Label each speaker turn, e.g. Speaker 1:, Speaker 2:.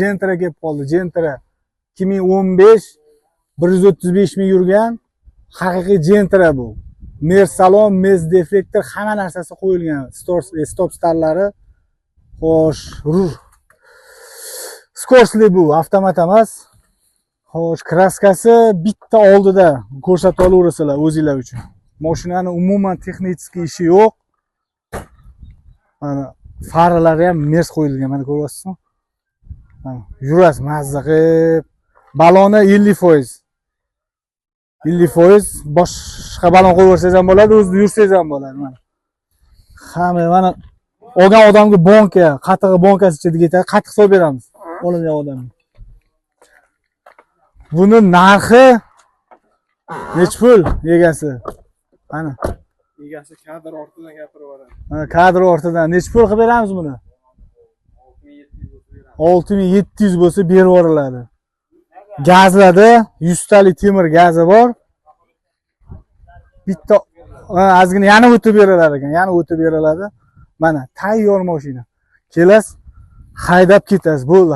Speaker 1: Gentra kelib qoldi. Gentra 2015 135 ming yurgan haqiqiy Gentra bu. Mers salon, mers deflektor hamma narsasi qo'yilgan. Stop starlari. Xo'sh, Skorsli bu avtomat emas. Xo'sh, kraskasi bitta oldida ko'rsatib olaverasizlar o'zingizlar uchun. Mashinani umuman texnik ishi yo'q. Mana faralari ham mers qo'yilgan, mana ko'ryapsizmi? Mana yurasiz mazza qilib. Baloni 50%. 50% boshqa balon qo'yib yuborsangiz ham bo'ladi, o'zida yursangiz ham bo'ladi. Mana. Hamma mana olgan odamga bonka, qatig'i bonkasi ichida ketadi, qatiq solib beramiz. Olingan odamga. Buni narxi nech pul egasi? Mana.
Speaker 2: Egasi kadr ortidan gapirib yuboradi.
Speaker 1: Ha, kadr ortidan nech pul qilib beramiz buni? 6700 bo'lsa berib yuboriladi. Gazlarda 100 talik temir gazi bor. Bitta ozgina yana o'tib berilar ekan, yana o'tib beriladi. Mana tayyor mashina. Kelasiz, haydab ketasiz, bo'ldi.